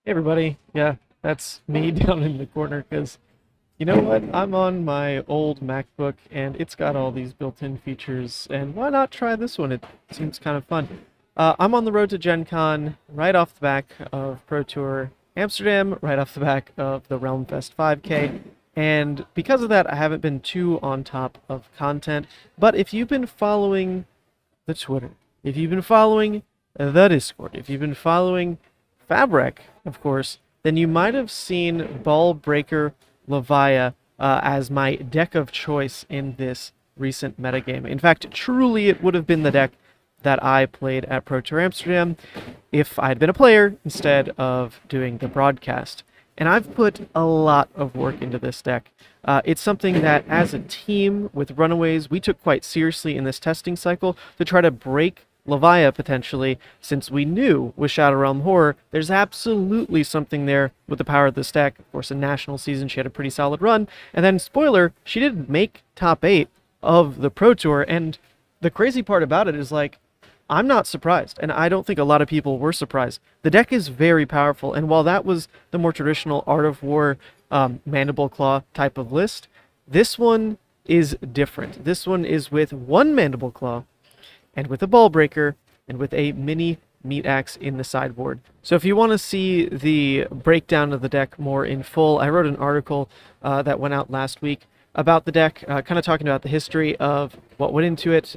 Hey everybody, yeah, that's me down in the corner because you know what? I'm on my old MacBook and it's got all these built-in features, and why not try this one? It seems kind of fun. I'm on the road to Gen Con right off the back of Pro Tour Amsterdam, right off the back of the Realm Fest 5K, and because of that, I haven't been too on top of content. But if you've been following the Twitter, if you've been following the Discord, if you've been following Fabric, of course, then you might have seen Ball Breaker Levia as my deck of choice in this recent metagame. In fact, truly it would have been the deck that I played at Pro Tour Amsterdam if I'd been a player instead of doing the broadcast. And I've put a lot of work into this deck. It's something that, as a team with Runaways, we took quite seriously in this testing cycle to try to break Levia potentially, since we knew with Shadow Realm Horror, there's absolutely something there with the power of this deck. Of course, in National Season, she had a pretty solid run. And then, spoiler, she didn't make top 8 of the Pro Tour. And the crazy part about it is, like, I'm not surprised, and I don't think a lot of people were surprised. The deck is very powerful, and while that was the more traditional Art of War Mandible Claw type of list, this one is different. This one is with one Mandible Claw, and with a Ball Breaker, and with a mini Meat Axe in the sideboard. So if you want to see the breakdown of the deck more in full, I wrote an article that went out last week about the deck, kind of talking about the history of what went into it,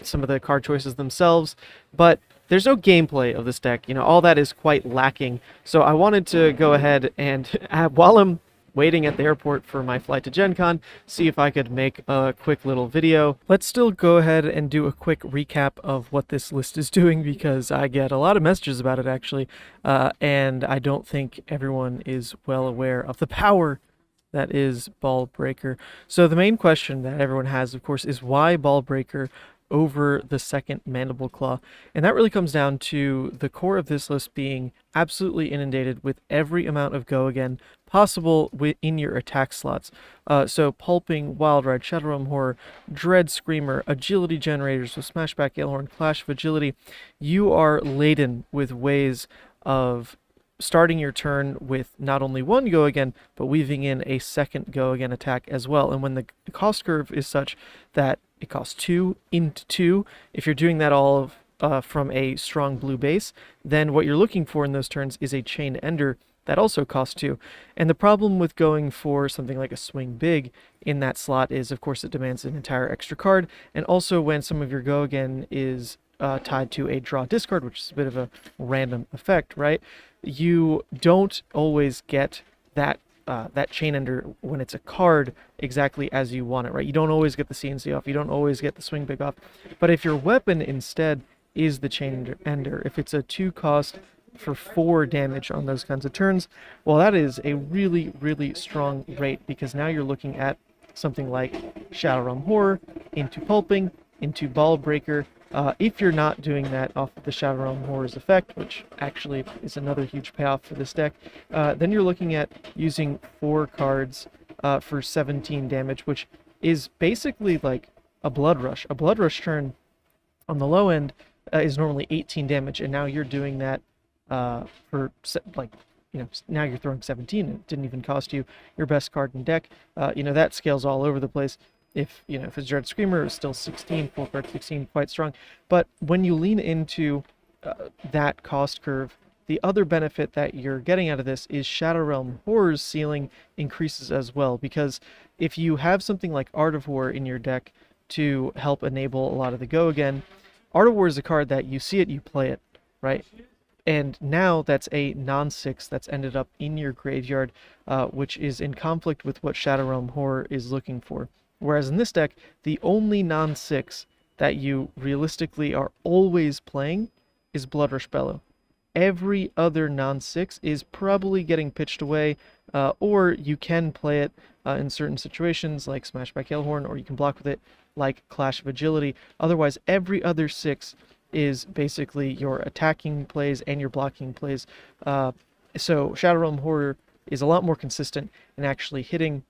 some of the card choices themselves, but there's no gameplay of this deck. You know, all that is quite lacking. So I wanted to go ahead and, while I'm waiting at the airport for my flight to Gen Con, see if I could make a quick little video. Let's still go ahead and do a quick recap of what this list is doing, because I get a lot of messages about it actually, and I don't think everyone is well aware of the power that is Ball Breaker. So the main question that everyone has, of course, is why Ball Breaker over the second Mandible Claw? And that really comes down to the core of this list being absolutely inundated with every amount of go again possible in your attack slots. So Pulping, Wild Ride, Shadow Realm Horror, Dread Screamer, Agility Generators with Smashback, Ailhorn, Clash of Agility. You are laden with ways of starting your turn with not only one go again, but weaving in a second go again attack as well. And when the cost curve is such that it costs 2 into 2, if you're doing that all from a strong blue base, then what you're looking for in those turns is a Chain Ender that also costs 2. And the problem with going for something like a Swing Big in that slot is, of course, it demands an entire extra card, and also when some of your go again is tied to a draw discard, which is a bit of a random effect, right? You don't always get that Chain Ender when it's a card exactly as you want it, right? You don't always get the CNC off, you don't always get the Swing Big off. But if your weapon instead is the Chain Ender, if it's a 2 cost for 4 damage on those kinds of turns, well, that is a really, really strong rate, because now you're looking at something like Shadow Realm Horror into Pulping, into Ball Breaker. If you're not doing that off of the Shadow Realm Horror's effect, which actually is another huge payoff for this deck, then you're looking at using 4 cards for 17 damage, which is basically like a Blood Rush. A Blood Rush turn on the low end is normally 18 damage, and now you're doing that for, like, you know, now you're throwing 17. It didn't even cost you your best card in deck. You know, that scales all over the place. If it's Dread Screamer, it's still 16, full card 16, quite strong. But when you lean into that cost curve, the other benefit that you're getting out of this is Shadow Realm Horror's ceiling increases as well, because if you have something like Art of War in your deck to help enable a lot of the go again, Art of War is a card that you see it, you play it, right? And now that's a non-6 that's ended up in your graveyard, which is in conflict with what Shadow Realm Horror is looking for. Whereas in this deck, the only non-6 that you realistically are always playing is Blood Rush Bellow. Every other non-6 is probably getting pitched away, or you can play it in certain situations like Smashback Ailhorn, or you can block with it like Clash of Agility. Otherwise, every other 6 is basically your attacking plays and your blocking plays. So Shadow Realm Horror is a lot more consistent in actually hitting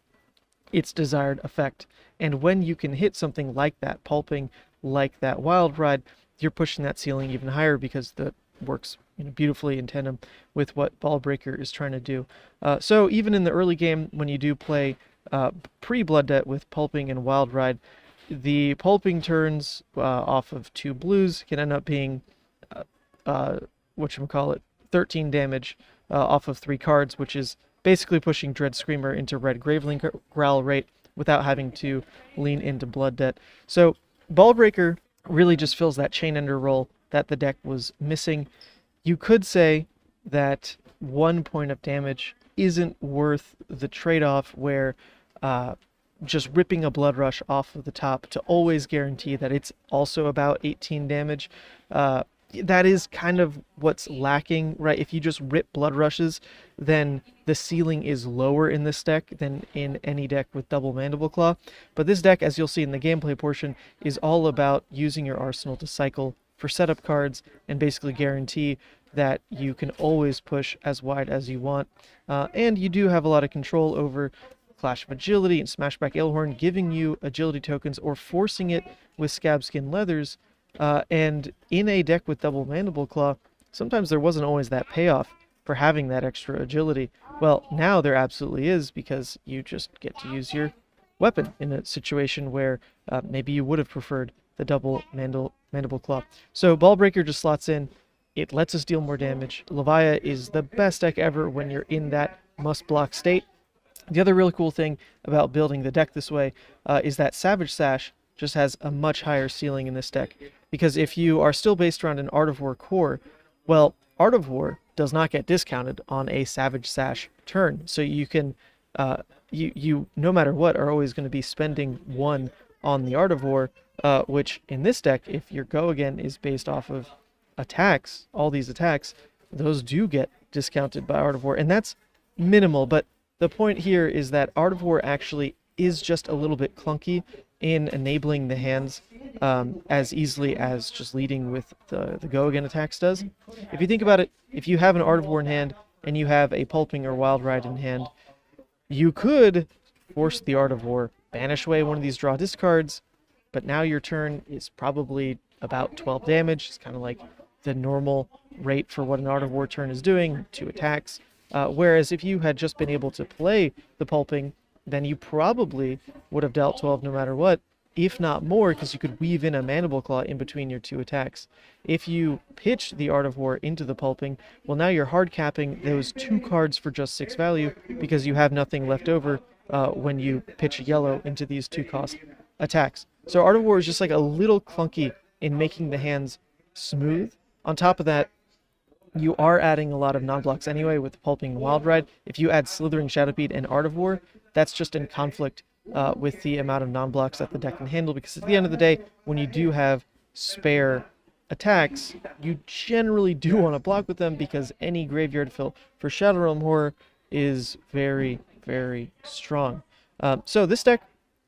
its desired effect. And when you can hit something like that Pulping, like that Wild Ride, you're pushing that ceiling even higher, because the works beautifully in tandem with what Ball Breaker is trying to do. So even in the early game, when you do play pre-Blood Debt with Pulping and Wild Ride, the Pulping turns off of 2 blues can end up being whatchamacallit, 13 damage off of 3 cards, which is basically pushing Dread Screamer into red Graveling Growl rate without having to lean into Blood Debt. So Ball Breaker really just fills that Chain Ender role that the deck was missing. You could say that 1 point of damage isn't worth the trade-off where just ripping a Blood Rush off of the top to always guarantee that it's also about 18 damage. That is kind of what's lacking, right? If you just rip Blood Rushes, then the ceiling is lower in this deck than in any deck with double Mandible Claw. But this deck, as you'll see in the gameplay portion, is all about using your arsenal to cycle for setup cards and basically guarantee that you can always push as wide as you want. And you do have a lot of control over Clash of Agility and Smashback Ailhorn, giving you agility tokens or forcing it with Scabskin Leathers. And in a deck with double Mandible Claw, sometimes there wasn't always that payoff for having that extra agility. Well, now there absolutely is, because you just get to use your weapon in a situation where maybe you would have preferred the double Mandible Claw. So Ball Breaker just slots in. It lets us deal more damage. Levia is the best deck ever when you're in that must-block state. The other really cool thing about building the deck this way is that Savage Sash just has a much higher ceiling in this deck. Because if you are still based around an Art of War core, well, Art of War does not get discounted on a Savage Sash turn. So you can, you no matter what, are always going to be spending 1 on the Art of War, which in this deck, if your go again is based off of attacks, all these attacks, those do get discounted by Art of War. And that's minimal, but the point here is that Art of War actually is just a little bit clunky in enabling the hands as easily as just leading with the go again attacks does. If you think about it, if you have an Art of War in hand and you have a Pulping or Wild Ride in hand, you could force the Art of War, banish away one of these draw discards, but now your turn is probably about 12 damage. It's kind of like the normal rate for what an Art of War turn is doing, 2 attacks. Whereas if you had just been able to play the Pulping, then you probably would have dealt 12 no matter what, if not more, because you could weave in a Mandible Claw in between your 2 attacks. If you pitch the Art of War into the Pulping, well, now you're hard capping those 2 cards for just 6 value, because you have nothing left over when you pitch a yellow into these 2-cost attacks. So Art of War is just like a little clunky in making the hands smooth. On top of that, you are adding a lot of non-blocks anyway with Pulping and Wild Ride. If you add Slithering Shadowbeat and Art of War, that's just in conflict with the amount of non-blocks that the deck can handle, because at the end of the day, when you do have spare attacks, you generally do want to block with them, because any graveyard fill for Shadow Realm Horror is very, very strong. So this deck,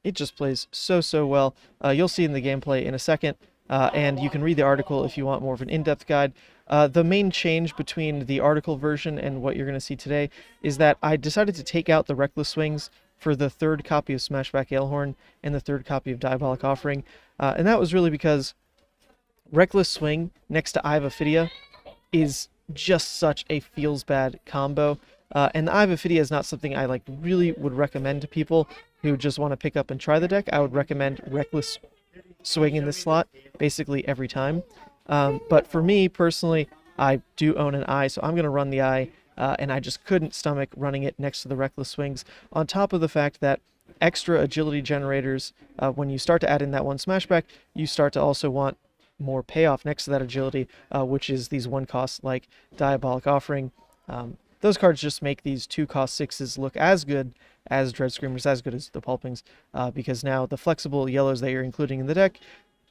it just plays so well. You'll see in the gameplay in a second, and you can read the article if you want more of an in-depth guide. The main change between the article version and what you're going to see today is that I decided to take out the Reckless Swings for the 3rd copy of Smashback Ailhorn and the 3rd copy of Diabolic Offering. And that was really because Reckless Swing next to Eye of Ophidia is just such a feels-bad combo. And the Eye of Ophidia is not something I really would recommend to people who just want to pick up and try the deck. I would recommend Reckless Swing in this slot basically every time. But for me personally, I do own an Eye, so I'm going to run the Eye, and I just couldn't stomach running it next to the Reckless Swings, on top of the fact that extra agility generators, when you start to add in that 1 Smashback, you start to also want more payoff next to that agility, which is these 1-costs like Diabolic Offering. Those cards just make these 2-cost 6s look as good as Dread Screamers, as good as the Pulpings, because now the flexible yellows that you're including in the deck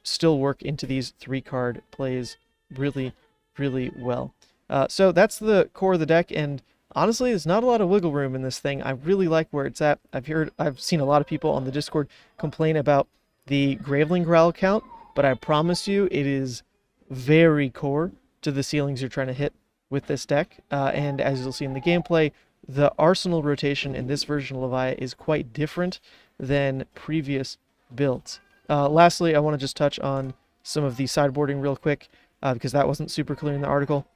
still work into these 3-card plays really, really well. So that's the core of the deck, and honestly, there's not a lot of wiggle room in this thing. I really like where it's at. I've seen a lot of people on the Discord complain about the Graveling Growl count, but I promise you it is very core to the ceilings you're trying to hit with this deck. And as you'll see in the gameplay, the arsenal rotation in this version of Levia is quite different than previous builds. Lastly, I want to just touch on some of the sideboarding real quick, because that wasn't super clear in the article.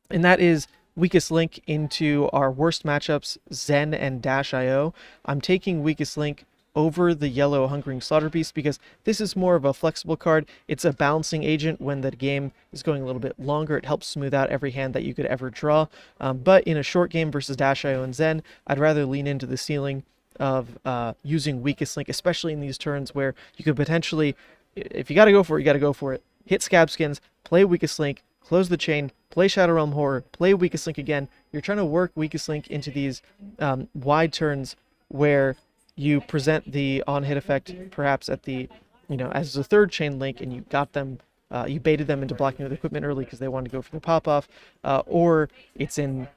and that is weakest link into our worst matchups, Zen and Dash IO. I'm taking weakest link over the yellow Hungering Slaughter Beast because this is more of a flexible card. It's a balancing agent when the game is going a little bit longer. It helps smooth out every hand that you could ever draw. But in a short game versus Dash IO and Zen, I'd rather lean into the ceiling of using weakest link, especially in these turns where you could potentially, if you got to go for it, you got to go for it. Hit Scab Skins, play weakest link, close the chain, play Shadow Realm Horror, play weakest link again. You're trying to work weakest link into these wide turns where you present the on-hit effect perhaps at the, as a third chain link, and you got them, you baited them into blocking with equipment early because they wanted to go for the pop-off, or it's in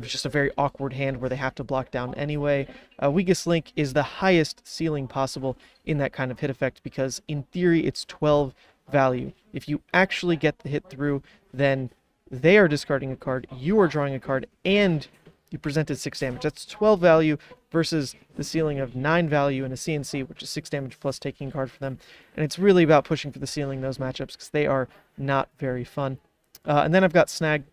just a very awkward hand where they have to block down anyway. Weakest link is the highest ceiling possible in that kind of hit effect because in theory it's 12 value. If you actually get the hit through, then they are discarding a card, you are drawing a card, and you presented 6 damage. That's 12 value versus the ceiling of 9 value in a CNC, which is 6 damage plus taking a card for them. And it's really about pushing for the ceiling in those matchups because they are not very fun. And then I've got Snag,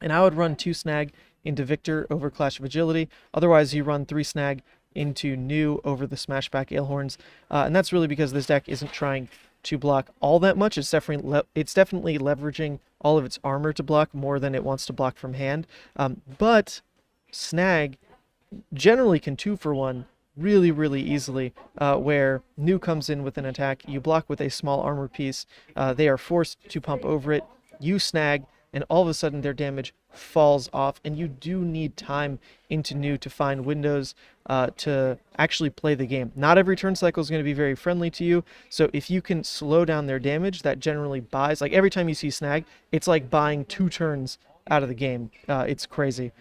and I would run 2 Snag into Victor over Clash of Agility. Otherwise, you run 3 Snag into New over the Smashback Ailhorns. And that's really because this deck isn't trying to block all that much. It's definitely leveraging all of its armor to block more than it wants to block from hand. But Snag generally can 2-for-1 really, really easily, where New comes in with an attack, you block with a small armor piece, they are forced to pump over it, you snag, and all of a sudden their damage falls off, and you do need time into New to find windows to actually play the game. Not every turn cycle is going to be very friendly to you, so if you can slow down their damage, that generally buys, like every time you see Snag, it's like buying 2 turns out of the game. It's crazy.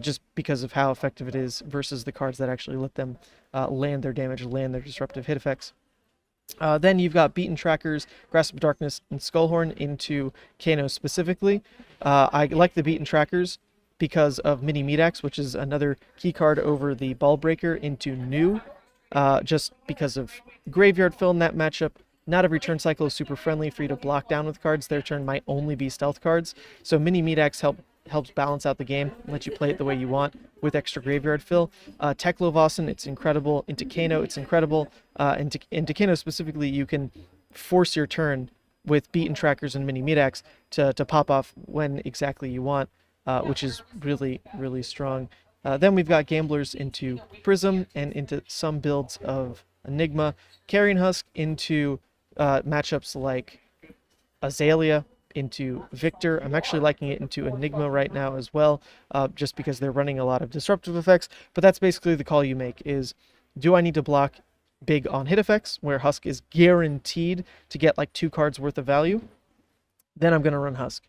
Just because of how effective it is versus the cards that actually let them land their damage, land their disruptive hit effects. Then you've got Beaten Trackers, Grasp of Darkness, and Skullhorn into Kano specifically. I like the Beaten Trackers because of Mini Meataxe, which is another key card over the Ball Breaker into New, just because of Graveyard Fill in that matchup. Not every turn cycle is super friendly for you to block down with cards. Their turn might only be stealth cards. So Mini Meataxe helps balance out the game and let you play it the way you want with extra graveyard fill. Teklovossen, it's incredible. Into Kano, it's incredible. Into Kano specifically, you can force your turn with Beaten Trackers and Mini Meataxe to pop off when exactly you want, which is really, really strong. Then we've got Gamblers into Prism and into some builds of Enigma. Carrion Husk into matchups like Azalea, into Victor. I'm actually liking it into Enigma right now as well, just because they're running a lot of disruptive effects, but that's basically the call you make is, do I need to block big on hit effects, where Husk is guaranteed to get like 2 cards worth of value? Then I'm going to run Husk.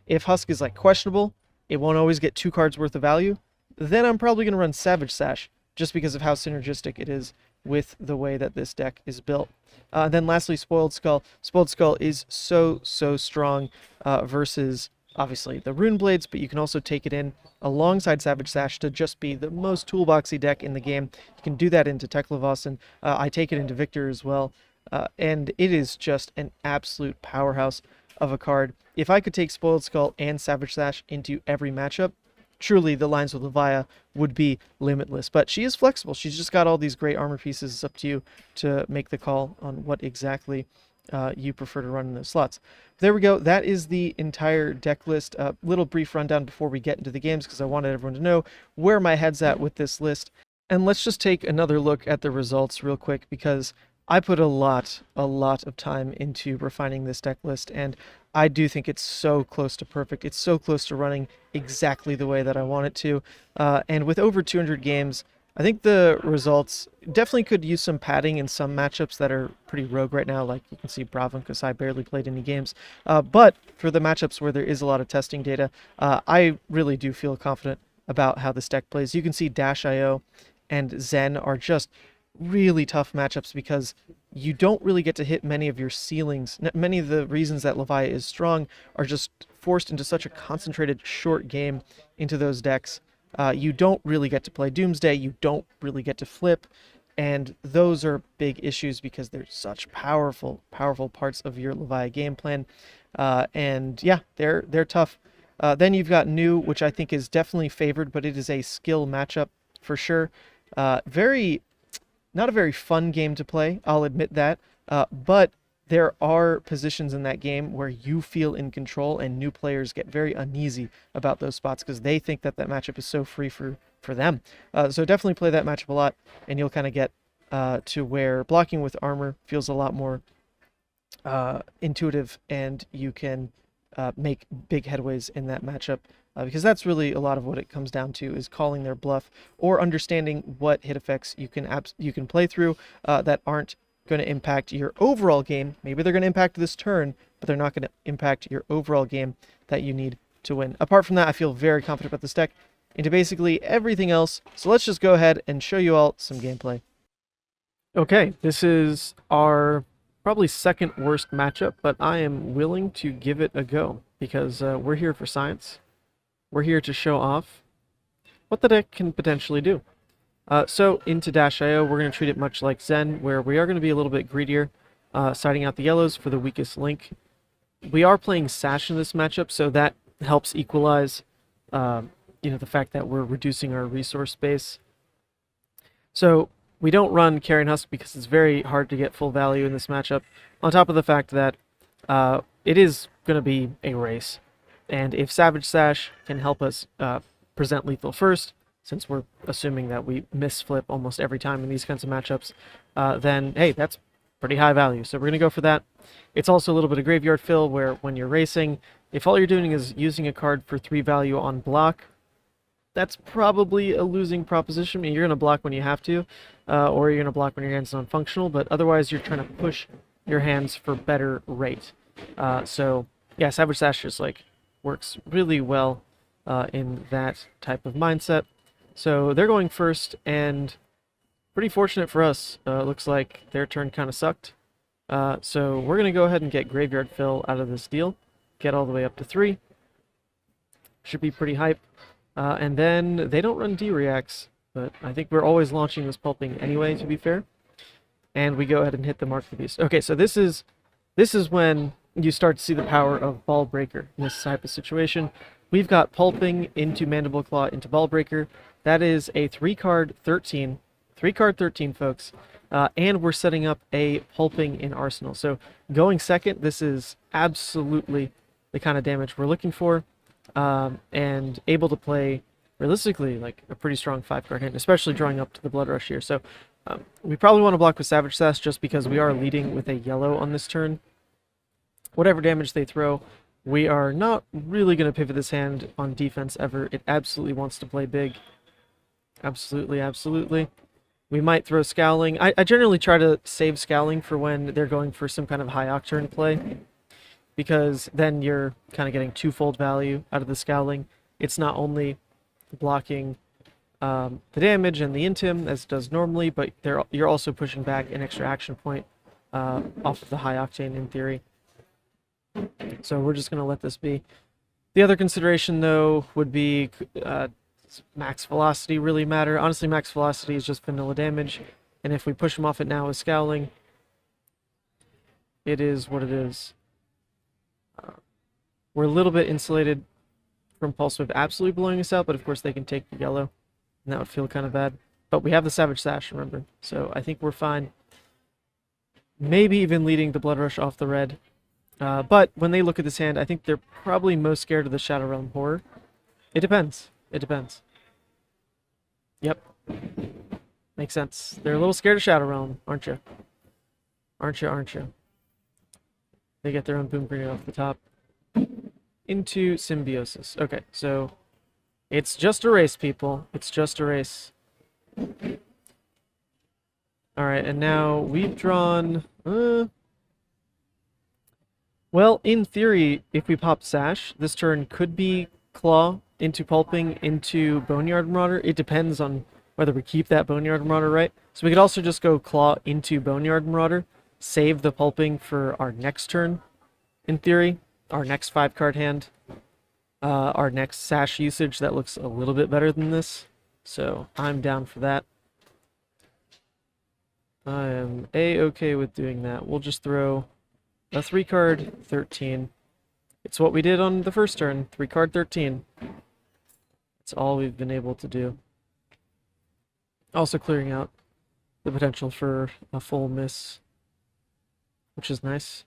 If Husk is like questionable, it won't always get 2 cards worth of value, then I'm probably going to run Savage Sash, just because of how synergistic it is with the way that this deck is built. Then lastly, Spoiled Skull. Spoiled Skull is so strong versus, obviously, the Rune Blades, but you can also take it in alongside Savage Sash to just be the most toolboxy deck in the game. You can do that into Teklovossen. I take it into Victor as well, and it is just an absolute powerhouse of a card. If I could take Spoiled Skull and Savage Sash into every matchup, truly the lines with Levia would be limitless. But she is flexible. She's just got all these great armor pieces. It's up to you to make the call on what exactly you prefer to run in those slots. There we go. That is the entire deck list. A little brief rundown before we get into the games because I wanted everyone to know where my head's at with this list. And let's just take another look at the results real quick because I put a lot of time into refining this deck list, and I do think it's so close to perfect. It's so close to running exactly the way that I want it to. And with over 200 games, I think the results definitely could use some padding in some matchups that are pretty rogue right now. Like you can see Bravo and Kasai barely played any games. But for the matchups where there is a lot of testing data, I really do feel confident about how this deck plays. You can see Dash IO and Zen are just really tough matchups because you don't really get to hit many of your ceilings. Many of the reasons that Levia is strong are just forced into such a concentrated short game into those decks. You don't really get to play Doomsday, you don't really get to flip, and those are big issues because they're such powerful parts of your Levia game plan. And yeah, they're tough. Then you've got New, which I think is definitely favored, but it is a skill matchup for sure. Very not a very fun game to play, I'll admit that. But there are positions in that game where you feel in control, and new players get very uneasy about those spots because they think that that matchup is so free for them. So definitely play that matchup a lot, and you'll kind of get to where blocking with armor feels a lot more intuitive, and you can make big headways in that matchup. Because that's really a lot of what it comes down to, is calling their bluff or understanding what hit effects you can play through that aren't going to impact your overall game. Maybe they're going to impact this turn, but they're not going to impact your overall game that you need to win. Apart from that, I feel very confident about this deck into basically everything else. So let's just go ahead and show you all some gameplay. Okay, this is our probably second worst matchup, but I am willing to give it a go because we're here for science. We're here to show off what the deck can potentially do. So into Dash.io, we're going to treat it much like Zen, where we are going to be a little bit greedier, siding out the yellows for the weakest link. We are playing Sash in this matchup, so that helps equalize the fact that we're reducing our resource base. So we don't run Carrion Husk because it's very hard to get full value in this matchup, on top of the fact that it is going to be a race. And if Savage Sash can help us present lethal first, since we're assuming that we misflip almost every time in these kinds of matchups, then, hey, that's pretty high value. So we're going to go for that. It's also a little bit of graveyard fill, where when you're racing, if all you're doing is using a card for 3 value on block, that's probably a losing proposition. I mean, you're going to block when you have to, or you're going to block when your hand's non-functional, but otherwise you're trying to push your hands for better rate. So, yeah, Savage Sash just, works really well in that type of mindset. So they're going first, and pretty fortunate for us. Looks like their turn kind of sucked. So we're going to go ahead and get Graveyard Fill out of this deal. Get all the way up to 3. Should be pretty hype. And then they don't run D-Reacts, but I think we're always launching this Pulping anyway, to be fair. And we go ahead and hit the Mark the Beast. Okay, so this is when you start to see the power of Ball Breaker in this type of situation. We've got Pulping into Mandible Claw into Ball Breaker. That is a 3-card 13. 3-card 13, folks. And we're setting up a Pulping in Arsenal. So going second, this is absolutely the kind of damage we're looking for. And able to play, realistically, like a pretty strong 5-card hand, especially drawing up to the Blood Rush here. So we probably want to block with Savage Sash just because we are leading with a yellow on this turn. Whatever damage they throw, we are not really going to pivot this hand on defense ever. It absolutely wants to play big. Absolutely, absolutely. We might throw Scowling. I generally try to save Scowling for when they're going for some kind of high Octurne play, because then you're kind of getting twofold value out of the Scowling. It's not only blocking the damage and the intim as it does normally, but you're also pushing back an extra action point off of the high Octane in theory. So we're just going to let this be. The other consideration, though, would be max velocity really matter. Honestly, max velocity is just vanilla damage, and if we push him off it now with Scowling, it is what it is. We're a little bit insulated from Pulse Wave absolutely blowing us out, but of course they can take the yellow, and that would feel kind of bad. But we have the Savage Sash, remember, so I think we're fine. Maybe even leading the Blood Rush off the red. But when they look at this hand, I think they're probably most scared of the Shadow Realm Horror. It depends. It depends. Yep. Makes sense. They're a little scared of Shadow Realm, aren't you? Aren't you, aren't you? They get their own Boom Grenade off the top. Into Symbiosis. Okay, so it's just a race, people. It's just a race. Alright, and now we've drawn... Well, in theory, if we pop Sash, this turn could be Claw into Pulping into Boneyard Marauder. It depends on whether we keep that Boneyard Marauder, right? So we could also just go Claw into Boneyard Marauder, save the Pulping for our next turn, in theory. Our next 5-card hand. Our next Sash usage that looks a little bit better than this. So I'm down for that. I am A-okay with doing that. We'll just throw a 3-card 13. It's what we did on the first turn, 3 card 13. It's all we've been able to do. Also clearing out the potential for a full miss, which is nice.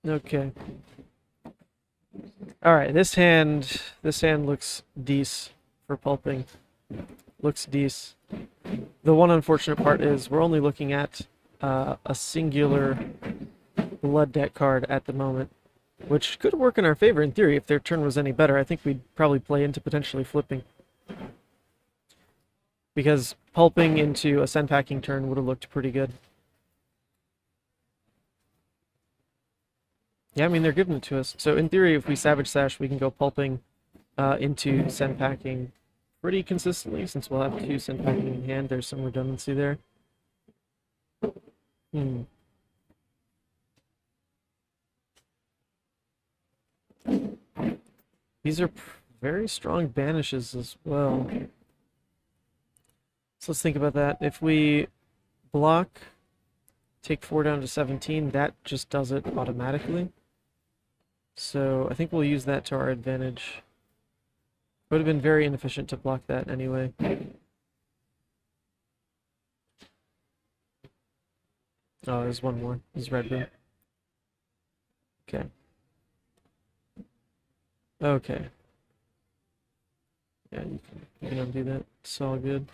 Okay. Alright, this hand looks decent for pulping. Looks decent. The one unfortunate part is we're only looking at a singular blood debt card at the moment, which could work in our favor in theory if their turn was any better. I think we'd probably play into potentially flipping. Because pulping into a send packing turn would have looked pretty good. Yeah, I mean, they're giving it to us. So in theory, if we Savage Sash, we can go pulping into send packing pretty consistently, since we'll have 2 send packing in hand. There's some redundancy there. These are very strong banishes as well. So let's think about that. If we block, take 4 down to 17, that just does it automatically. So I think we'll use that to our advantage. It would have been very inefficient to block that anyway. Oh, there's one more. There's red room. Okay. Okay. Yeah, you can undo that. It's all good.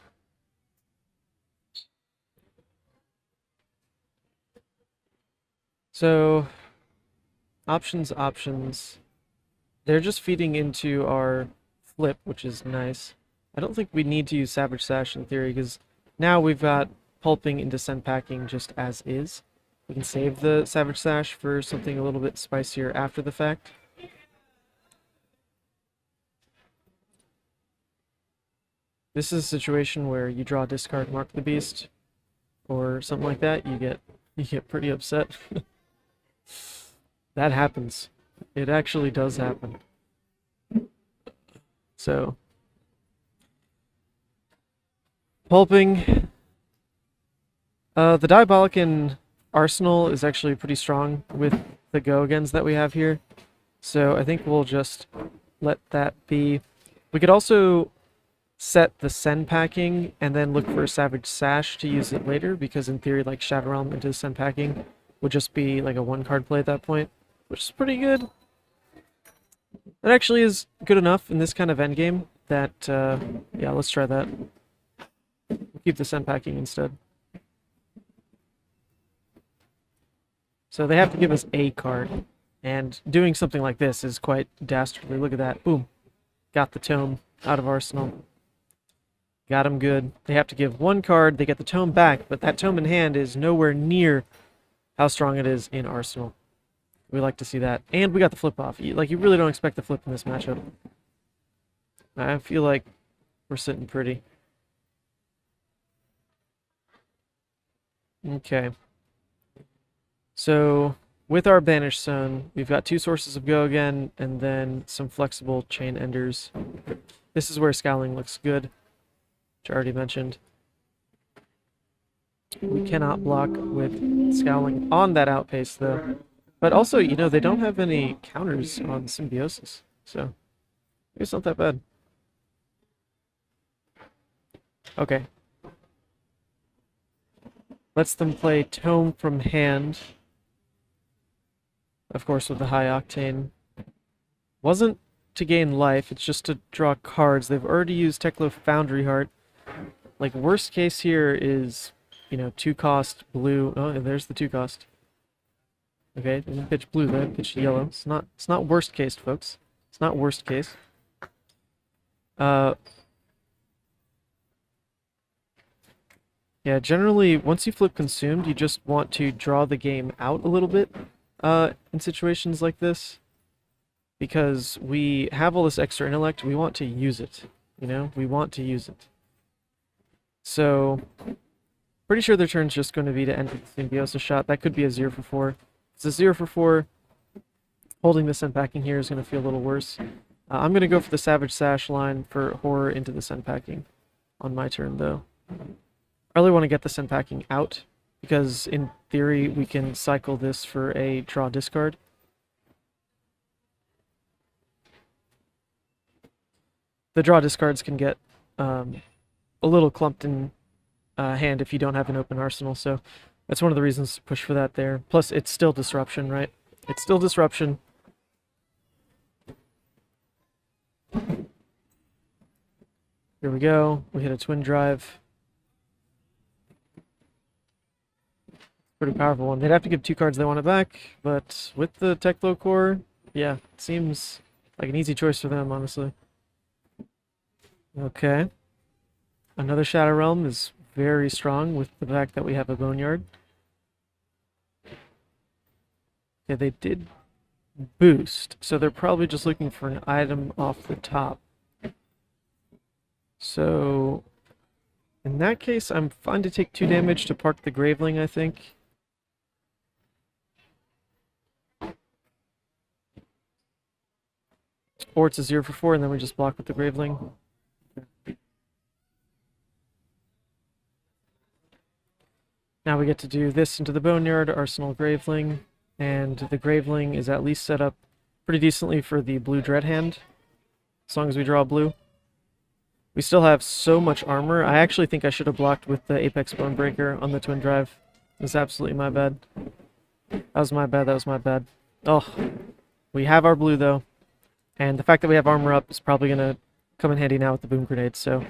So, options. They're just feeding into our flip, which is nice. I don't think we need to use Savage Sash in theory, because now we've got pulping into send packing just as is. We can save the Savage Sash for something a little bit spicier after the fact. This is a situation where you draw, discard, mark the beast, or something like that. You get pretty upset. That happens. It actually does happen. So, pulping. The Diabolic in Arsenal is actually pretty strong with the go-agains that we have here. So I think we'll just let that be. We could also set the send packing and then look for a Savage Sash to use it later, because in theory, like, Shadow Realm into send packing would just be like a 1-card play at that point, which is pretty good. That actually is good enough in this kind of endgame that, yeah, let's try that. We'll keep the send packing instead. So they have to give us a card, and doing something like this is quite dastardly. Look at that. Boom. Got the tome out of Arsenal. Got him good. They have to give 1 card, they get the tome back, but that tome in hand is nowhere near how strong it is in Arsenal. We like to see that. And we got the flip off. Like, you really don't expect the flip in this matchup. I feel like we're sitting pretty. Okay. So, with our Banished Sun, we've got 2 sources of go again, and then some flexible chain enders. This is where Scowling looks good, which I already mentioned. We cannot block with Scowling on that outpace, though. But also, you know, they don't have any counters on Symbiosis, so it's not that bad. Okay. Lets them play Tome from hand. Of course, with the high octane. Wasn't to gain life, it's just to draw cards. They've already used Teklo Foundry Heart. Like, worst case here is, you know, 2-cost blue. Oh, and there's the 2-cost. Okay, didn't pitch blue there, pitch yellow. It's not worst case, folks. It's not worst case. Yeah, generally, once you flip Consumed, you just want to draw the game out a little bit in situations like this. Because we have all this extra intellect, we want to use it. You know, we want to use it. So, pretty sure their turn's just going to be to end with the Symbiosis shot. That could be a 0 for 4. It's a 0 for 4. Holding the send packing here is going to feel a little worse. I'm going to go for the Savage Sash line for horror into the send packing on my turn, though. I really want to get the Sent packing out, because in theory we can cycle this for a draw discard. The draw discards can get a little clumped in hand if you don't have an open arsenal, so that's one of the reasons to push for that there. Plus, it's still disruption, right? It's still disruption. Here we go. We hit a twin drive. Pretty powerful one. They'd have to give 2 cards they want it back, but with the Techlo core, yeah, it seems like an easy choice for them, honestly. Okay. Another Shadow Realm is very strong with the fact that we have a Boneyard. Yeah, they did boost, so they're probably just looking for an item off the top. So, in that case, I'm fine to take 2 damage to park the Graveling, I think. Or it's a 0 for 4, and then we just block with the Graveling. Now we get to do this into the Boneyard, Arsenal Graveling, and the Graveling is at least set up pretty decently for the blue Dread hand, as long as we draw blue. We still have so much armor. I actually think I should have blocked with the Apex Bonebreaker on the Twin Drive. It's absolutely my bad. That was my bad, that was my bad. Oh, we have our blue though, and the fact that we have armor up is probably going to come in handy now with the Boom Grenade, so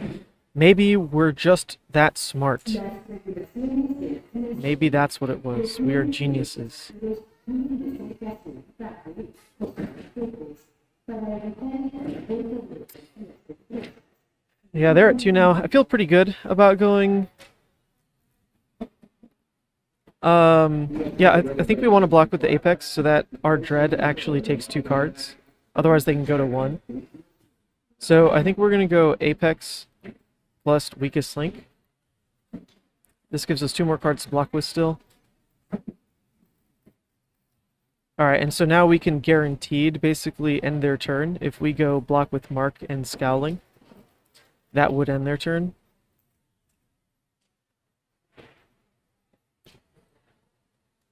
maybe we're just that smart. Maybe that's what it was. We are geniuses. Yeah, they're at 2 now. I feel pretty good about going. Yeah, I think we want to block with the Apex so that our Dread actually takes 2 cards. Otherwise, they can go to 1. So I think we're going to go Apex plus Weakest Link. This gives us 2 more cards to block with still. Alright, and so now we can guaranteed basically end their turn. If we go block with Mark and Scowling, that would end their turn.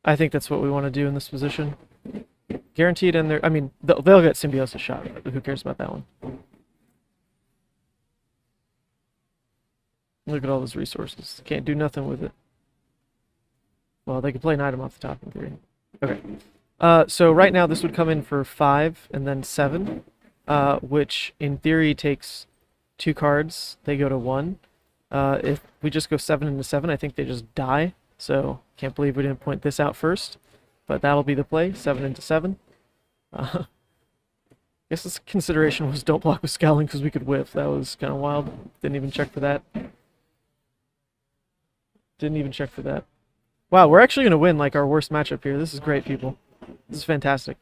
I think that's what we want to do in this position. Guaranteed end their... I mean, they'll get Symbiosis shot, but who cares about that one? Look at all those resources. Can't do nothing with it. Well, they could play an item off the top in theory. Okay. So right now this would come in for 5 and then 7, which in theory takes 2 cards. They go to 1. If we just go 7 into 7, I think they just die. So can't believe we didn't point this out first. But that'll be the play, 7 into 7. I guess this consideration was don't block with Scowling because we could whiff. That was kind of wild. Didn't even check for that. Didn't even check for that. Wow, we're actually going to win like our worst matchup here. This is great, people. This is fantastic.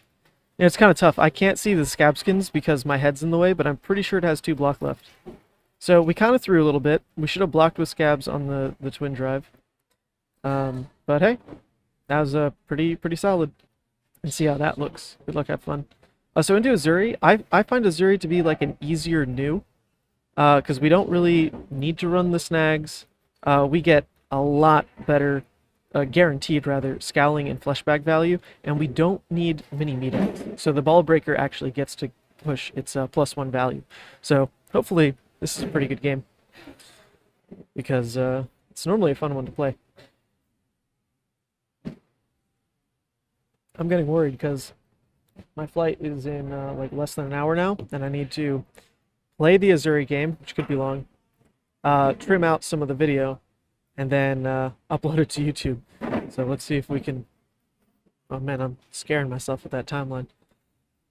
Yeah, it's kind of tough. I can't see the Scabskins because my head's in the way, but I'm pretty sure it has 2 block left. So we kind of threw a little bit. We should have blocked with Scabs on the Twin Drive. But hey, that was pretty solid. And see how that looks. Good luck, have fun. So into Uzuri, I find Uzuri to be like an easier new, because we don't really need to run the snags. We get a lot better, guaranteed rather, Scowling and Fleshbag value, and we don't need mini meetups. So the Ball Breaker actually gets to push its +1 value. So hopefully this is a pretty good game, because it's normally a fun one to play. I'm getting worried because my flight is in like less than an hour now, and I need to play the Uzuri game, which could be long, trim out some of the video, and then upload it to YouTube. So let's see if we can... Oh man, I'm scaring myself with that timeline.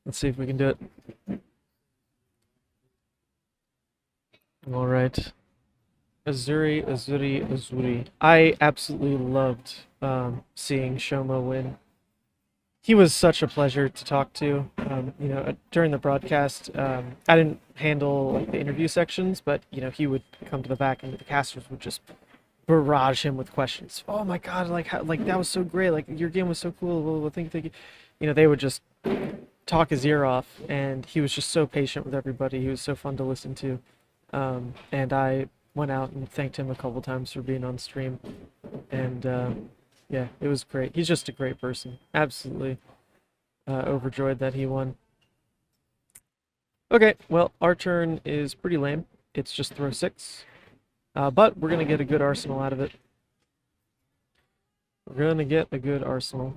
Let's see if we can do it. Alright. Uzuri, Uzuri, Uzuri. I absolutely loved seeing Shomo win. He was such a pleasure to talk to. You know, during the broadcast, I didn't handle like the interview sections, but you know, he would come to the back and the casters would just barrage him with questions. Oh my god, like how, like that was so great, like your game was so cool. Blah, blah, blah, think, you know, they would just talk his ear off, and he was just so patient with everybody. He was so fun to listen to, and I went out and thanked him a couple times for being on stream. And yeah, it was great. He's just a great person. Absolutely overjoyed that he won. Okay, well, our turn is pretty lame. It's just throw 6. But we're going to get a good arsenal out of it. We're going to get a good arsenal.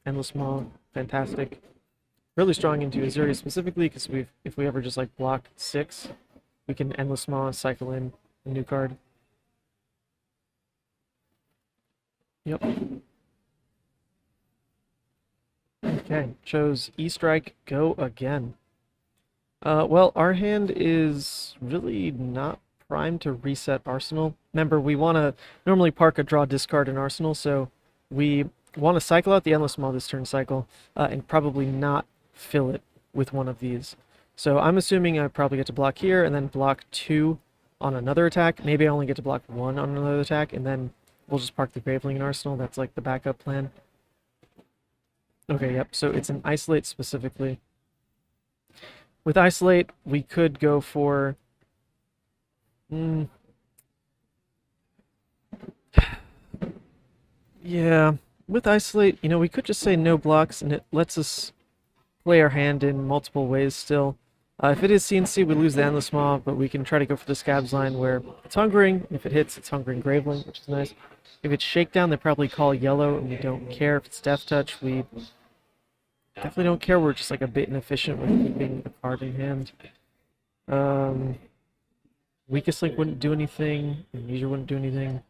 Endless Maw, fantastic. Really strong into Uzuri specifically, because if we ever just like block 6, we can Endless Maw, cycle in a new card. Yep. Okay, chose E-Strike, go again. Well, our hand is really not primed to reset Arsenal. Remember, we want to normally park a draw discard in Arsenal, so we want to cycle out the Endless Maw this turn cycle, and probably not fill it with one of these. So I'm assuming I probably get to block here, and then block 2 on another attack. Maybe I only get to block 1 on another attack, and then we'll just park the Graveling in Arsenal. That's like the backup plan. Okay, yep, so it's an Isolate specifically. With Isolate, we could go for... yeah, with Isolate, you know, we could just say no blocks, and it lets us play our hand in multiple ways still. If it is CNC, we lose the Endless Maw, but we can try to go for the Scabs line where it's Hungering. If it hits, it's Hungering Graveling, which is nice. If it's Shakedown, they probably call yellow, and we don't care. If it's Death Touch, we definitely don't care. We're just like a bit inefficient with keeping a card in hand. Weakest Link wouldn't do anything. Amnesia wouldn't do anything.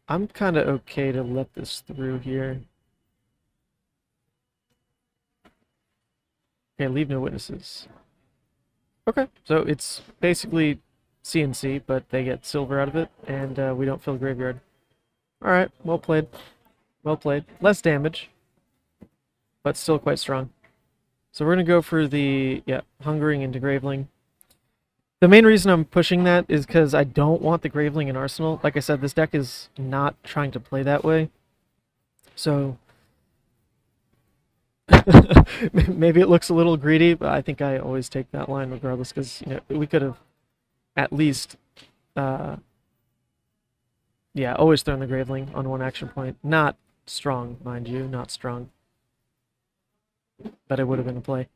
I'm kind of okay to let this through here. Okay, leave no witnesses. Okay, so it's basically CNC, but they get silver out of it, and we don't fill graveyard. Alright, well played. Well played. Less damage, but still quite strong. So we're going to go for the, Hungering into Graveling. The main reason I'm pushing that is because I don't want the Graveling in Arsenal. Like I said, this deck is not trying to play that way. So maybe it looks a little greedy, but I think I always take that line regardless, because you know, we could have at least always thrown the Graveling on one action point. Not strong, mind you, not strong. But it would have been a play.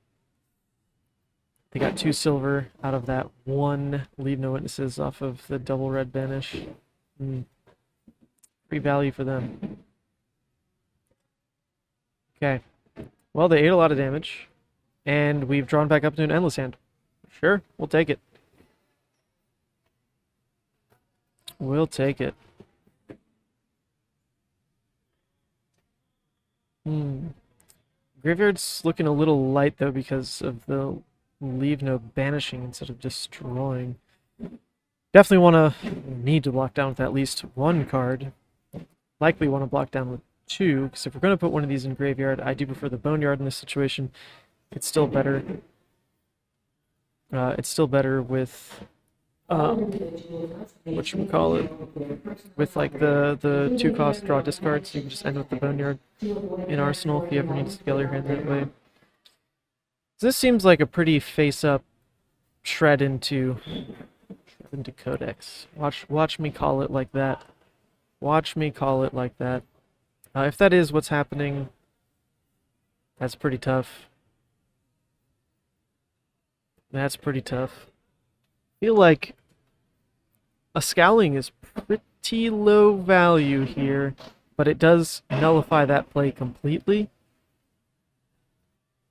They got 2 silver out of that 1 leave no witnesses off of the double red banish. Free value for them. Okay. Well, they ate a lot of damage, and we've drawn back up to an Endless Hand. Sure, we'll take it. We'll take it. Graveyard's looking a little light, though, because of the leave no banishing instead of destroying. Definitely need to block down with at least 1 card. Likely want to block down with 2, because if we're going to put one of these in graveyard, I do prefer the Boneyard in this situation. It's still better. It's still better with whatchamacallit, with like the 2-cost draw discard, so you can just end with the Boneyard in Arsenal if you ever need to scale your hand that way. This seems like a pretty face-up shred into Codex. Watch me call it like that. Watch me call it like that. If that is what's happening, that's pretty tough. That's pretty tough. I feel like a Scowling is pretty low value here, but it does nullify that play completely.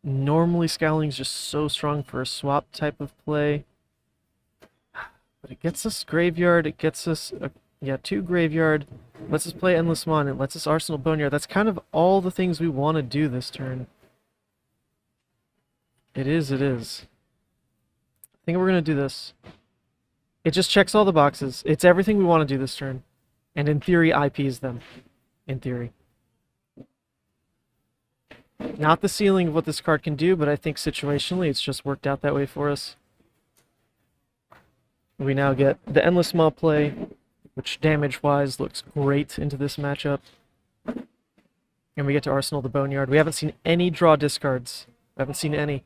Normally, Scowling's just so strong for a swap type of play. But it gets us graveyard, it gets us, 2 graveyard, lets us play Endless Maw, and it lets us Arsenal Boneyard. That's kind of all the things we want to do this turn. It is. I think we're going to do this. It just checks all the boxes. It's everything we want to do this turn. And in theory, IPs them. In theory. Not the ceiling of what this card can do, but I think situationally it's just worked out that way for us. We now get the Endless Maw play, which damage-wise looks great into this matchup. And we get to Arsenal the Boneyard. We haven't seen any draw discards. We haven't seen any.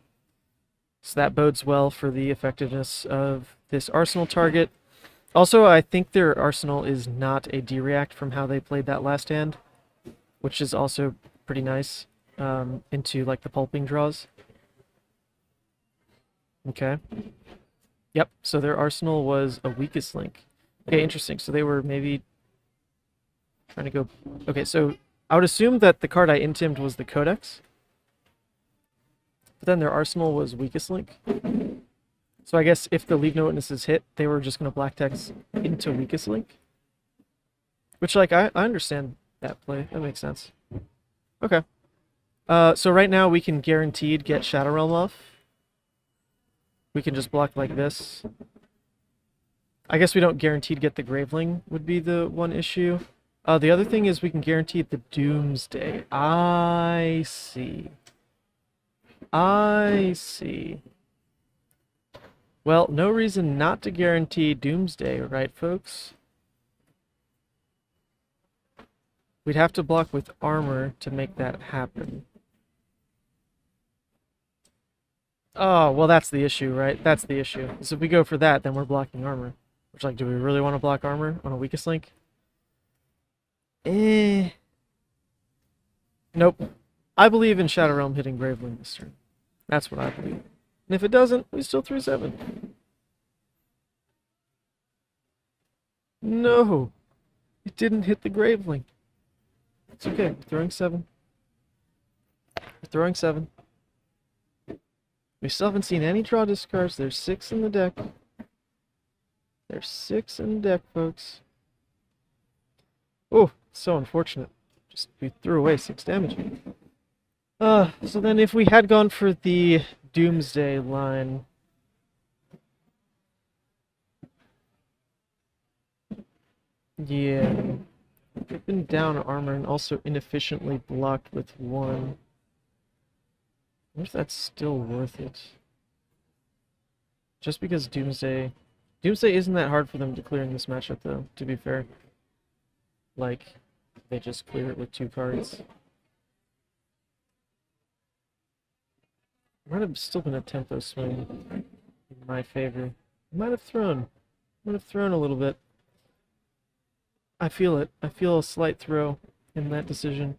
So that bodes well for the effectiveness of this Arsenal target. Also, I think their Arsenal is not a D-react from how they played that last hand, which is also pretty nice into like the pulping draws. Okay. Yep, so their Arsenal was a weakest link. Okay, interesting. So they were maybe trying to go... Okay, so I would assume that the card I intimed was the Codex. But then their Arsenal was weakest link. So I guess if the Leave No Witnesses hit, they were just going to black text into weakest link. Which, like, I understand that play. That makes sense. Okay. So right now we can guaranteed get Shadow Realm off. We can just block like this. I guess we don't guaranteed get the Graveling would be the one issue. The other thing is we can guarantee the Doomsday. I see. I see. Well, no reason not to guarantee Doomsday, right, folks? We'd have to block with armor to make that happen. Oh, well, that's the issue, right? That's the issue. So if we go for that, then we're blocking armor. Which, like, do we really want to block armor on a weakest link? Nope. I believe in Shadow Realm hitting Graveling this turn. That's what I believe. And if it doesn't, we still 3-7. No! It didn't hit the Graveling. It's okay. We're throwing 7. We're throwing 7. We still haven't seen any draw discards. There's 6 in the deck. There's 6 in the deck, folks. Oh, so unfortunate. Just we threw away 6 damage. So then if we had gone for the Doomsday line... Yeah. We've been down armor and also inefficiently blocked with 1. I wonder if that's still worth it. Just because Doomsday isn't that hard for them to clear in this matchup, though, to be fair. Like, they just clear it with 2 cards. Might have still been a tempo swing in my favor. Might have thrown a little bit. I feel it. I feel a slight throw in that decision.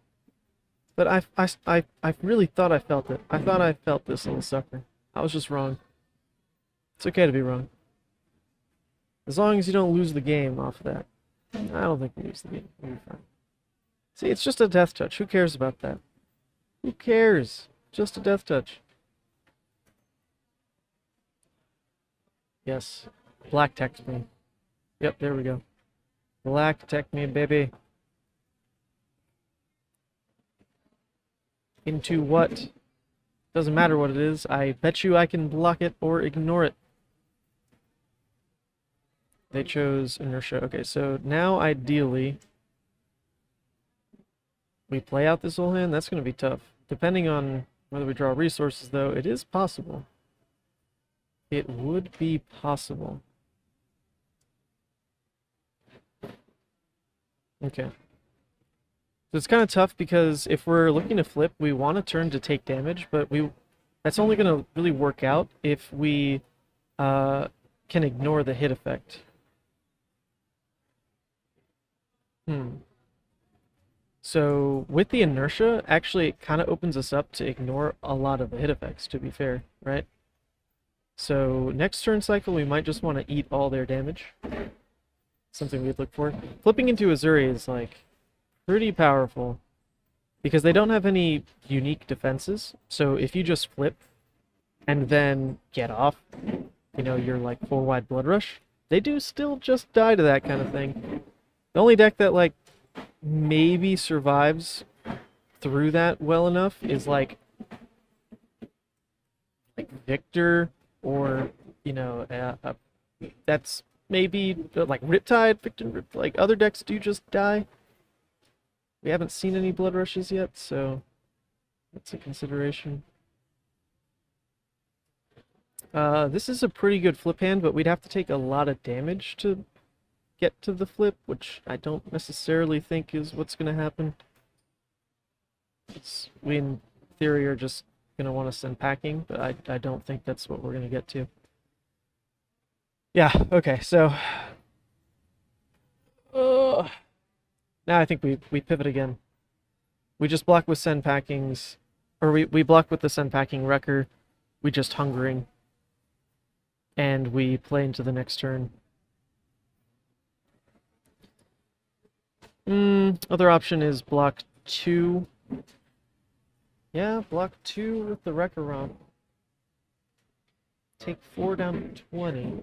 But I really thought I felt it. I thought I felt this little sucker. I was just wrong. It's okay to be wrong. As long as you don't lose the game off of that. I don't think we lose the game. We'll be fine. See, it's just a death touch. Who cares about that? Who cares? Just a death touch. Yes. Black text me. Yep, there we go. Black tech me, baby. Into what? Doesn't matter what it is. I bet you I can block it or ignore it. They chose Inertia. Okay, so now ideally we play out this whole hand. That's going to be tough. Depending on whether we draw resources, though, it is possible. It would be possible. Okay. So it's kind of tough because if we're looking to flip, we want to turn to take damage, but that's only going to really work out if we can ignore the hit effect. So with the Inertia, actually it kind of opens us up to ignore a lot of the hit effects, to be fair, right? So next turn cycle, we might just want to eat all their damage. Something we'd look for. Flipping into Uzuri is, like, pretty powerful because they don't have any unique defenses. So if you just flip and then get off, you know, you're like 4-wide Blood Rush, they do still just die to that kind of thing. The only deck that, like, maybe survives through that well enough is, like Victor or, you know, that's maybe, like, Riptide, Victor, like, other decks do just die. We haven't seen any Blood Rushes yet, so that's a consideration. This is a pretty good flip hand, but we'd have to take a lot of damage to get to the flip, which I don't necessarily think is what's going to happen. We, in theory, are just gonna want to send packing, but I don't think that's what we're gonna get to. Yeah, okay, so now I think we pivot again. We just block with send packings, or we block with the send packing wrecker, we just hungering, and we play into the next turn. Other option is block 2. Yeah, block 2 with the wrecker on. Take 4 down to 20.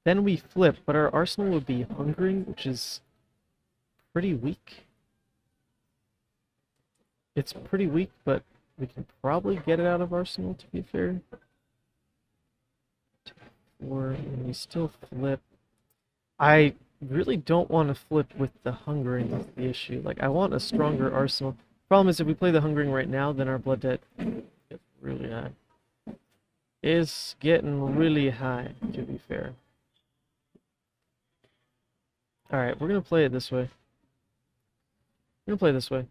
Then we flip, but our arsenal would be hungering, which is pretty weak. It's pretty weak, but we can probably get it out of arsenal, to be fair. Or and we still flip. I really don't want to flip with the hungering, that's the issue. Like, I want a stronger arsenal. Problem is, if we play the hungering right now, then our blood debt gets really high. It's getting really high, to be fair. Alright, we're gonna play it this way. We're gonna play this way.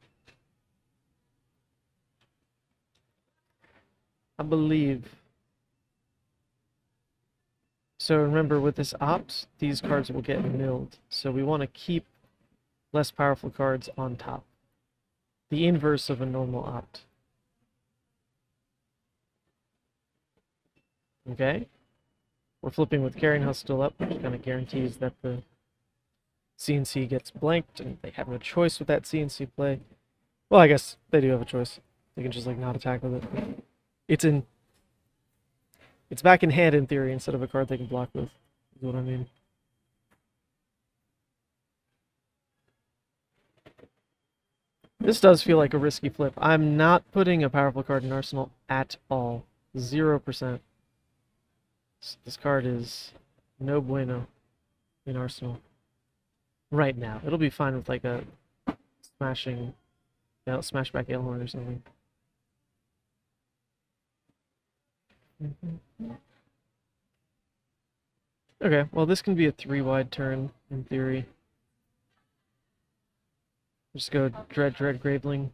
I believe. So remember, with this opt, these cards will get milled. So we want to keep less powerful cards on top. The inverse of a normal opt. Okay? We're flipping with Carrying House still up, which kind of guarantees that the CNC gets blanked, and they have no choice with that CNC play. Well, I guess they do have a choice. They can just, like, not attack with it. It's back in hand in theory instead of a card they can block with, is what I mean. This does feel like a risky flip. I'm not putting a powerful card in Arsenal at all. 0%. This card is no bueno in Arsenal right now. It'll be fine with like a smashing, smashback Ailhorn or something. Okay, well this can be a 3-wide turn, in theory. Just go Dread Graveling.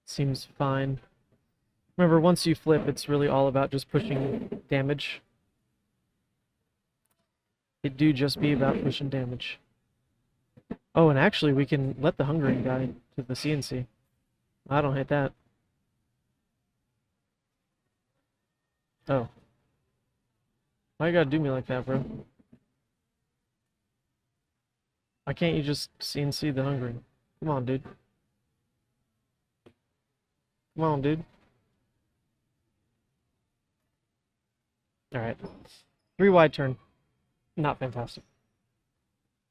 Seems fine. Remember, once you flip, it's really all about just pushing damage. It do just be about pushing damage. Oh, and actually we can let the Hungering die to the CNC. I don't hate that. Oh. Why you gotta do me like that, bro? Why can't you just CNC the Hungering? Come on, dude. Come on, dude. Alright. 3-wide turn. Not fantastic.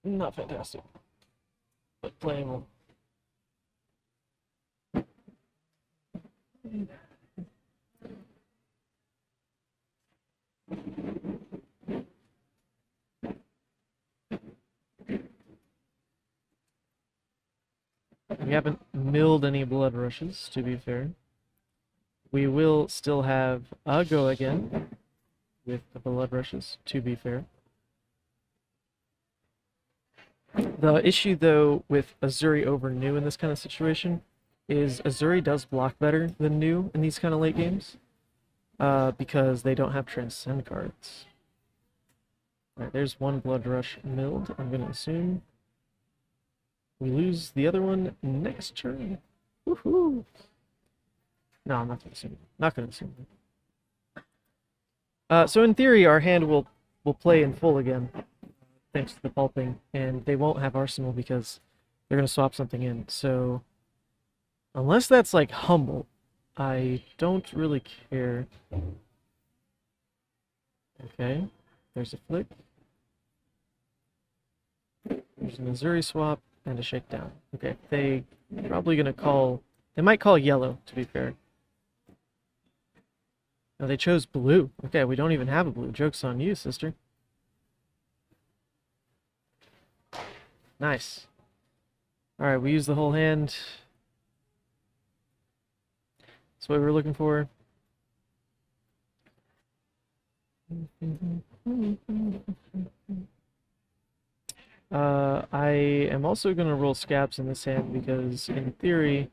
Not fantastic. But playable. We haven't milled any blood rushes, to be fair. We will still have a go again with the blood rushes, to be fair. The issue, though, with Uzuri over New in this kind of situation is Uzuri does block better than New in these kind of late games because they don't have Transcend cards. Alright, there's one blood rush milled, I'm going to assume. We lose the other one next turn. Woohoo! No, I'm not going to assume. Not going to assume. So in theory, our hand will play in full again, thanks to the pulping, and they won't have Arsenal because they're going to swap something in. So unless that's like Humble, I don't really care. Okay, there's a flick. There's an Uzuri swap and a shakedown. Okay, they probably going to call... They might call yellow, to be fair. No, they chose blue. Okay, we don't even have a blue. Joke's on you, sister. Nice. Alright, we use the whole hand. That's what we were looking for. I am also going to roll scabs in this hand because, in theory,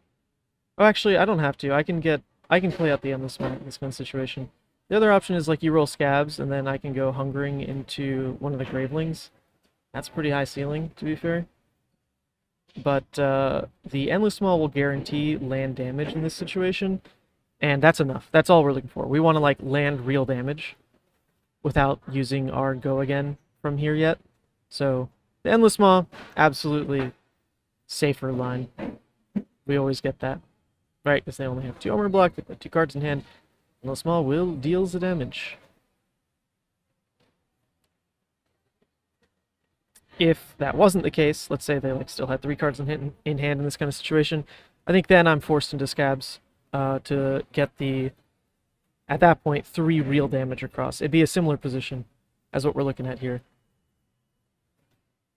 Oh, actually, I don't have to. I can play out the endless one in this kind of situation. The other option is like you roll scabs, and then I can go hungering into one of the gravelings. That's pretty high ceiling, to be fair. But the endless maul will guarantee land damage in this situation, and that's enough. That's all we're looking for. We want to like land real damage without using our go again from here yet. So the endless maw, absolutely safer line. We always get that, right? Because they only have 2 armor block, they've got 2 cards in hand. Endless maw will deals the damage. If that wasn't the case, let's say they like still had 3 cards in hand in this kind of situation, I think then I'm forced into scabs to get the, at that point, 3 real damage across. It'd be a similar position as what we're looking at here.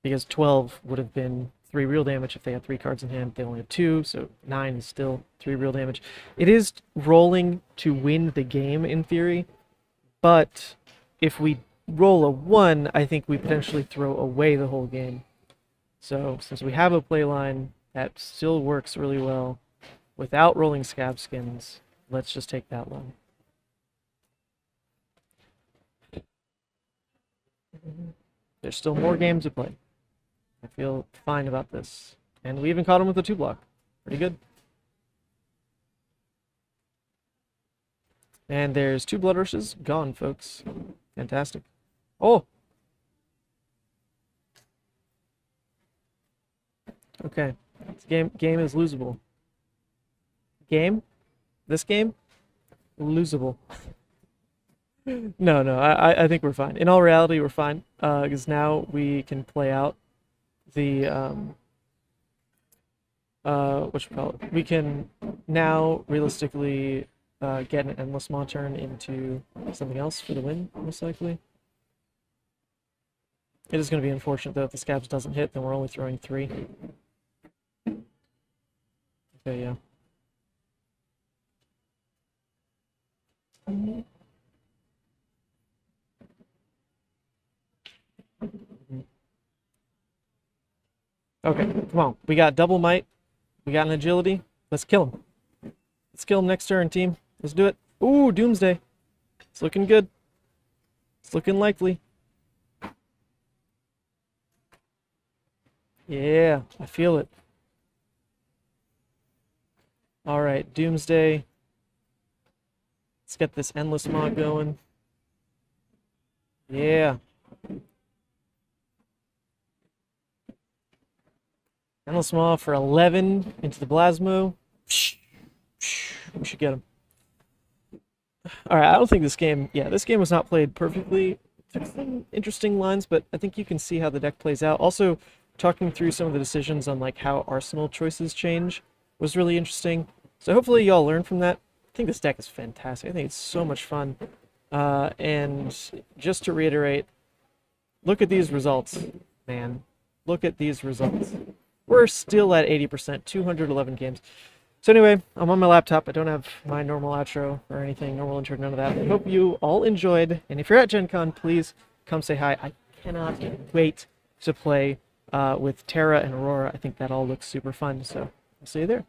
Because 12 would have been 3 real damage if they had 3 cards in hand. They only have 2, so 9 is still 3 real damage. It is rolling to win the game in theory, but if we roll a 1, I think we potentially throw away the whole game. So since we have a play line that still works really well without rolling scab skins, let's just take that one. There's still more games to play. I feel fine about this. And we even caught him with a 2-block. Pretty good. And there's 2 blood rushes gone, folks. Fantastic. Oh! Okay. This game is losable. Game? This game? Losable. No, I think we're fine. In all reality, we're fine. Because now we can play out the whatchamacallit. We can now realistically get an endless maw turn into something else for the win, most likely. It is going to be unfortunate though if the scabs doesn't hit, then we're only throwing 3. Okay, yeah. Okay, come on. We got double might. We got an agility. Let's kill him. Let's kill him next turn, team. Let's do it. Ooh, Doomsday. It's looking good. It's looking likely. Yeah, I feel it. Alright, Doomsday. Let's get this endless mod going. Yeah. Endless maw for 11 into the Blasmo. We should get him. Alright, I don't think this game... Yeah, this game was not played perfectly. Took some interesting lines, but I think you can see how the deck plays out. Also, talking through some of the decisions on like how arsenal choices change was really interesting. So hopefully y'all learn from that. I think this deck is fantastic. I think it's so much fun. And just to reiterate, look at these results, man. Look at these results. We're still at 80%, 211 games. So anyway, I'm on my laptop. I don't have my normal outro or anything, normal intro, none of that. I hope you all enjoyed. And if you're at Gen Con, please come say hi. I cannot wait to play with Terra and Aurora. I think that all looks super fun. So I'll see you there.